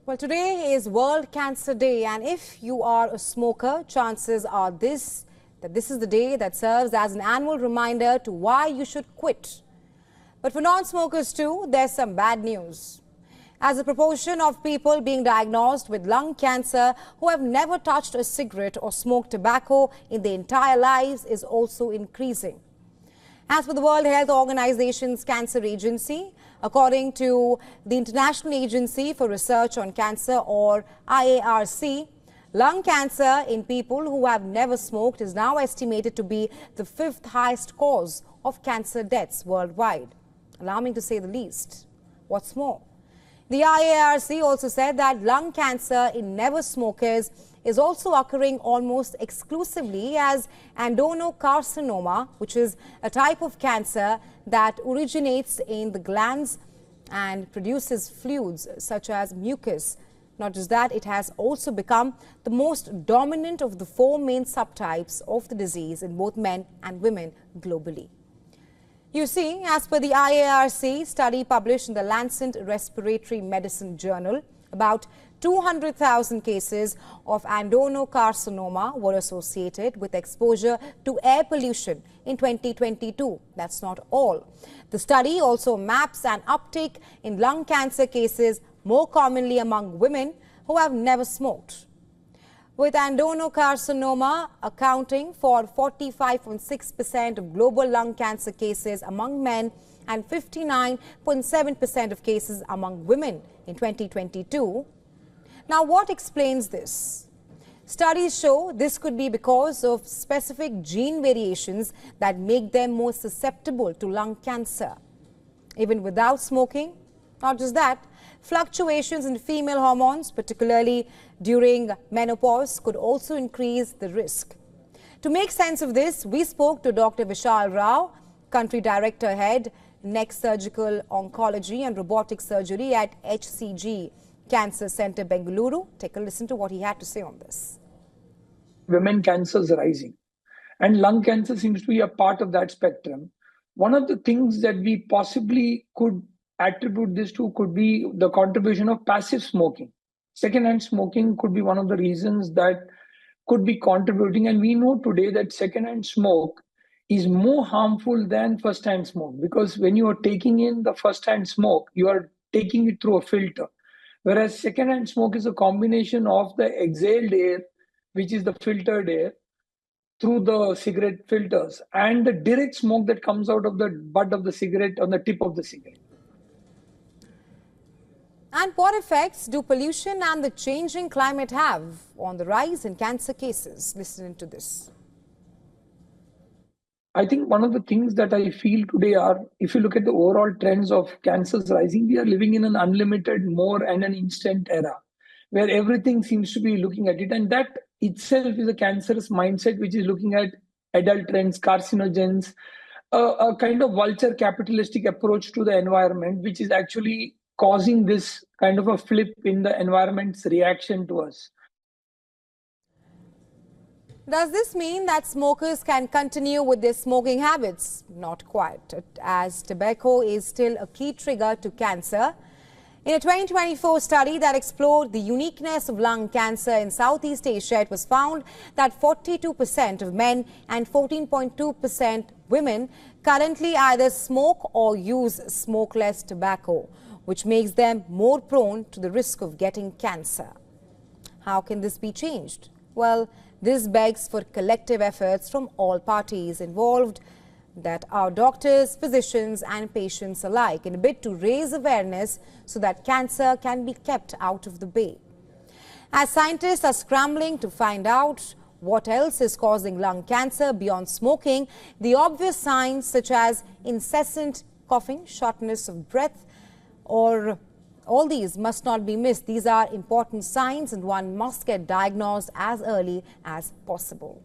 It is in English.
Well, today is World Cancer Day, and if you are a smoker, chances are that this is the day that serves as an annual reminder to why you should quit. But for non-smokers too, there's some bad news. As the proportion of people being diagnosed with lung cancer who have never touched a cigarette or smoked tobacco in their entire lives is also increasing. As per the World Health Organization's Cancer Agency, according to the International Agency for Research on Cancer, or IARC, lung cancer in people who have never smoked is now estimated to be the 5th highest cause of cancer deaths worldwide. Alarming to say the least. What's more, the IARC also said that lung cancer in never smokers is also occurring almost exclusively as adenocarcinoma, which is a type of cancer that originates in the glands and produces fluids such as mucus. Not just that, it has also become the most dominant of the 4 main subtypes of the disease in both men and women globally. You see, as per the IARC study published in the Lancet Respiratory Medicine Journal, about 200,000 cases of adenocarcinoma were associated with exposure to air pollution in 2022. That's not all. The study also maps an uptick in lung cancer cases more commonly among women who have never smoked, with adenocarcinoma accounting for 45.6% of global lung cancer cases among men and 59.7% of cases among women in 2022. Now, what explains this? Studies show this could be because of specific gene variations that make them more susceptible to lung cancer. Even without smoking, not just that, fluctuations in female hormones, particularly during menopause, could also increase the risk. To make sense of this, we spoke to Dr. Vishal Rao, Country Director Head, Neck Surgical Oncology and Robotic Surgery at HCG Cancer Center, Bengaluru. Take a listen to what he had to say on this. Women cancer is rising, and lung cancer seems to be a part of that spectrum. One of the things that we possibly could attribute this to could be the contribution of passive smoking. Secondhand smoking could be one of the reasons that could be contributing, and we know today that secondhand smoke is more harmful than first-hand smoke, because when you are taking in the first-hand smoke, you are taking it through a filter. Whereas second-hand smoke is a combination of the exhaled air, which is the filtered air, through the cigarette filters, and the direct smoke that comes out of the butt of the cigarette on the tip of the cigarette. And what effects do pollution and the changing climate have on the rise in cancer cases? Listen to this. I think one of the things that I feel today are, if you look at the overall trends of cancers rising, we are living in an unlimited, more and an instant era where everything seems to be looking at it. And that itself is a cancerous mindset, which is looking at adult trends, carcinogens, a kind of vulture capitalistic approach to the environment, which is actually causing this kind of a flip in the environment's reaction to us. Does this mean that smokers can continue with their smoking habits? Not quite, as tobacco is still a key trigger to cancer. In a 2024 study that explored the uniqueness of lung cancer in Southeast Asia, it was found that 42% of men and 14.2% women currently either smoke or use smokeless tobacco, which makes them more prone to the risk of getting cancer. How can this be changed? Well, this begs for collective efforts from all parties involved, that are doctors, physicians and patients alike, in a bid to raise awareness so that cancer can be kept out of the bay. As scientists are scrambling to find out what else is causing lung cancer beyond smoking, the obvious signs such as incessant coughing, shortness of breath, or all these must not be missed. These are important signs and one must get diagnosed as early as possible.